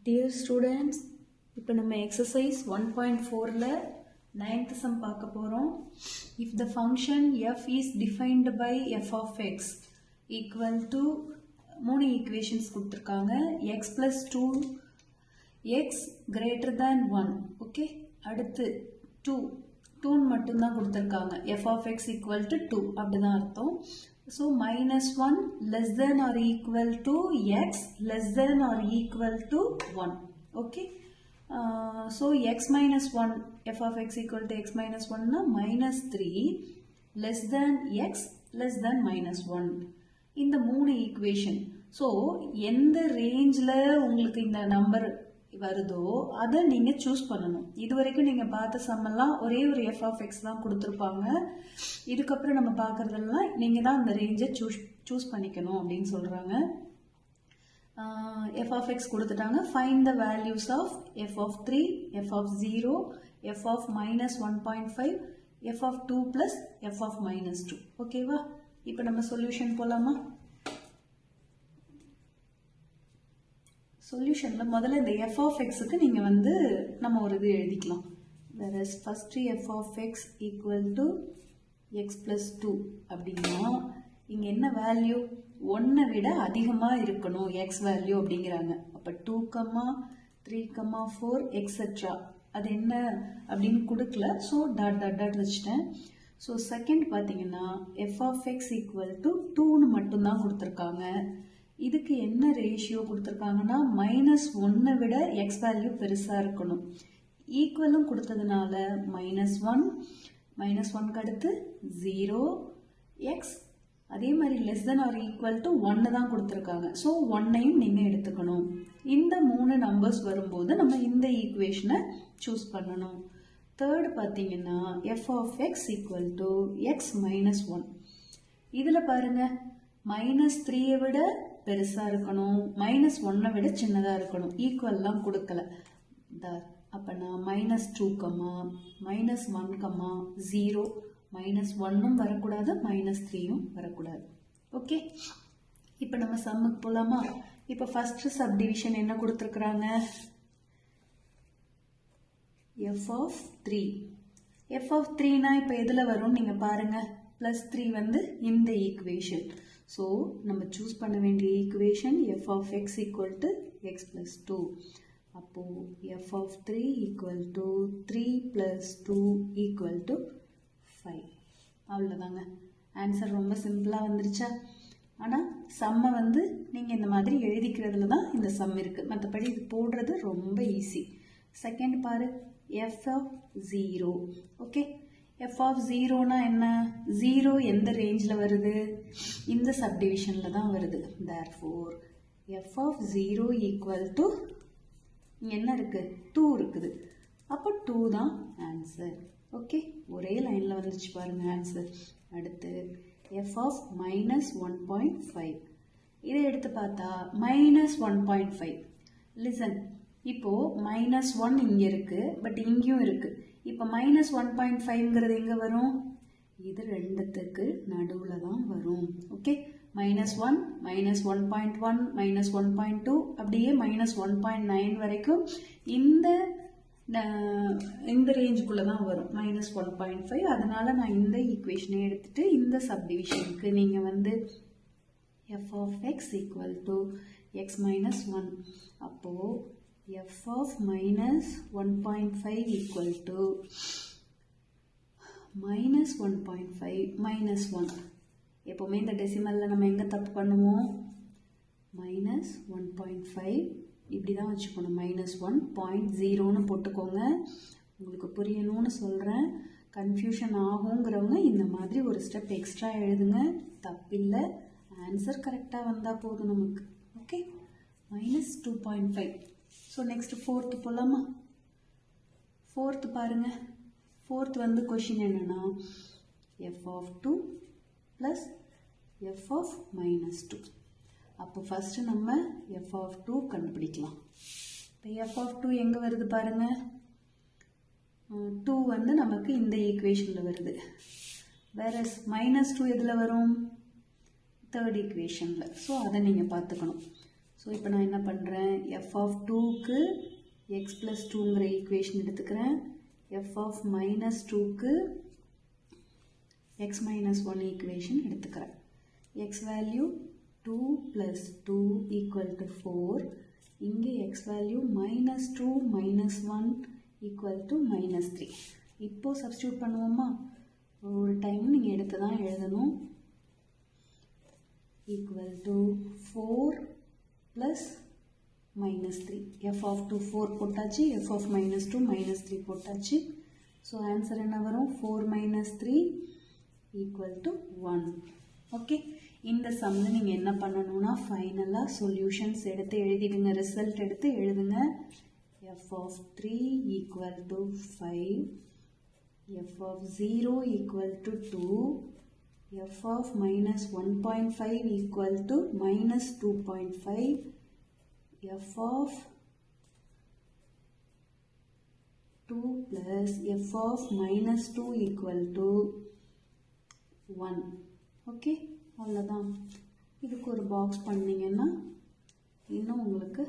Dear students, இப்போ நம்ம exercise 1.4ல 9th sum பார்க்க போறோம். If the function f is defined by f of x equal to மூணு equations கொடுத்திருக்காங்க. x plus 2 x greater than 1. Okay, அடுத்து 2 மட்டும்தான் கொடுத்திருக்காங்க. f of x equal to 2 அப்படிதான் அர்த்தம். So minus 1 less than or equal to x less than or equal to 1. Okay. So x minus 1 f of x equal to x minus 1 na minus 3 less than x less than minus 1. இந்த மூணு equation. So எந்த rangeல உங்களுக்கு இந்த number வருதோ அதை நீங்க choose பண்ணணும். இதுவரைக்கும் நீங்க பார்த்த sum எல்லாம் ஒரே ஒரு f of x தான் கொடுத்திருப்பாங்க. இதுக்கப்புறம் நம்ம பார்க்கறதெல்லாம் நீங்க தான் அந்த ரேஞ்சை choose பண்ணிக்கணும் அப்படின்னு சொல்றாங்க. f of x கொடுத்துட்டாங்க. Find the values of f of 3, f of 0, f of minus 1.5, f of 2 plus f of minus 2. ஓகேவா? இப்போ நம்ம சொல்யூஷன் போலாமா? சொல்யூஷன்ல முதல்ல இந்த f of x க்கு நீங்க வந்து நம்ம ஒரு இது எழுதிக்கலாம். whereas first f of x equal to x plus 2 அப்படின்னா இங்க என்ன வேல்யூ 1 விட அதிகமா இருக்கணும் x வேல்யூ அப்படிங்கறாங்க. அப்ப 2, 3, 4 etc. அது என்ன அப்படினு கொடுக்கல. சோ டாட் வச்சிட்டேன். சோ செகண்ட் பாத்தீங்கன்னா f of x equal to 2 னு மட்டும் தான் கொடுத்திருக்காங்க. இதுக்கு என்ன ரேஷியோ கொடுத்திருக்காங்கன்னா -1 விட x வேல்யூ பெருசா இருக்கணும். ஈக்குவலும் கொடுத்ததனால -1 க்கு அடுத்து 0 x அதே மாதிரி less than or equal to 1 தான் கொடுத்திருக்காங்க. சோ 1ஐயும் நீங்க எடுத்துக்கணும். இந்த மூணு நம்பர்ஸ் வரும்போது நம்ம இந்த ஈக்குவேஷனை சூஸ் பண்ணணும். தேர்ட் பாத்தீங்கன்னா f of x equal to x minus 1. இதுல பாருங்க -3 விட பெருசா இருக்கணும், -1 விட சின்னதா இருக்கணும். ஈக்குவல்லாம் கொடுக்கல. அப்ப நான் -2, -1, 0, -1ம் வரக்கூடாது, -3ம் வரக்கூடாது. ஓகே, இப்போ நம்ம சம்முக்கு போலாமா? இப்போ ஃபர்ஸ்ட் சப்டிவிஷன் என்ன கொடுத்திருக்காங்க? f of 3. f of 3னா இப்போ எதுல வரும் நீங்க பாருங்க. +3 வந்து இந்த ஈக்குவேஷன். சோ நம்ம சூஸ் பண்ண வேண்டிய equation f of x equal to x plus 2. அப்போ f of 3 equal to 3 plus 2 equal to 5. அவ்வளவுதாங்க. ஆன்சர் ரொம்ப சிம்பிளா வந்துருச்சா? ஆனா சம்ம வந்து நீங்க இந்த மாதிரி எழுதிக்கிறதுல தான் இந்த சம் இருக்கு. மத்தபடி இது போடுறது ரொம்ப ஈஸி. செகண்ட் பாரு f of 0. Okay, f of 0னா என்ன? 0 எந்த ரேஞ்ச்ல வருது? இந்த சப்டிவிஷன்ல தான் வருது. therefore f of 0 equal to என்ன இருக்கு? 2 இருக்குது. அப்ப 2 தான் ஆன்சர். ஓகே, ஒரே லைன்ல வந்துச்சு பாருங்க ஆன்சர். அடுத்து f of -1.5. இதை எடுத்து பார்த்தா -1.5. லிசன், இப்போ -1 இங்க இருக்கு, பட் இங்கேயும் இருக்கு. இப்போ -1.5ங்கிறது எங்க வரும்? இது ரெண்டுத்துக்கு நடுவுல தான் வரும். ஓகே, -1, -1.1, -1.2 அப்படியே -1.9 வரைக்கும் இந்த ரேஞ்சுக்குள்ள தான் வரும். -1.5. அதனால நான் இந்த ஈக்குவேஷனை எடுத்துட்டு இந்த சப்டிவிஷனுக்கு நீங்க வந்து f of x equal to x minus 1. அப்போ f of -1.5 equal to -1.5 -1. எப்பவுமே இந்த டெசிமல்ல நம்ம எங்க தப்பு பண்ணுவோம்? -1.5 இப்படிதான் வச்சுக்கணும். -1.0ன்னு போட்டுக்கோங்க. உங்களுக்கு புரியணும்னு சொல்றேன். கன்ஃபியூஷன் ஆகுங்கிறவங்க இந்த மாதிரி ஒரு ஸ்டெப் எக்ஸ்ட்ரா எழுதுங்க. தப்பில்லை, ஆன்சர் கரெக்டா வந்தா போதும் நமக்கு. ஓகே, -2.5. ஸோ நெக்ஸ்ட் ஃபோர்த் போலாமா? ஃபோர்த் பாருங்க. ஃபோர்த் வந்து கொஷின் என்னன்னா f of 2 plus f of -2. அப்போ ஃபர்ஸ்ட் நம்ம f of 2 கண்டுபிடிக்கலாம். இப்போ f of 2 எங்க வருது பாருங்க. 2 வந்து நமக்கு இந்த ஈக்குவேஷன்ல வருது. whereas -2 எதுல வரும்? தேர்ட் ஈக்குவேஷன்ல. ஸோ அதை நீங்க பார்த்துக்கணும். ஸோ இப்போ நான் என்ன பண்ணுறேன், f of 2க்கு x plus 2ங்கிற ஈக்குவேஷன் எடுத்துக்கிறேன், f of minus 2க்கு x minus 1 ஈக்குவேஷன் எடுத்துக்கிறேன். x value 2 plus 2 equal to 4. இங்கே x value minus 2 minus 1 equal to minus 3. இப்போ சப்ஸ்டியூட் பண்ணுவோமா, ஒரு டைம் நீங்கள் எடுத்து தான் எழுதணும். equal to 4 plus minus 3. f of 2 4 போட்டாச்சு, f of minus 2 minus 3 போட்டாச்சு. ஸோ ஆன்சர் என்ன வரும், 4 minus 3 equal to 1. ஓகே, இந்த சம்மில் நீங்கள் என்ன பண்ணணும்னா ஃபைனலாக சொல்யூஷன்ஸ் எடுத்து எழுதிடுங்க, ரிசல்ட் எடுத்து எழுதுங்க. f of 3 equal to 5, f of 0 equal to 2, f of minus 1.5 equal to minus 2.5, f of 2 plus f of minus 2 equal to 1. Okay, அவ்வளோதான். இதுக்கு ஒரு பாக்ஸ் பண்ணிங்கன்னா இன்னும் உங்களுக்கு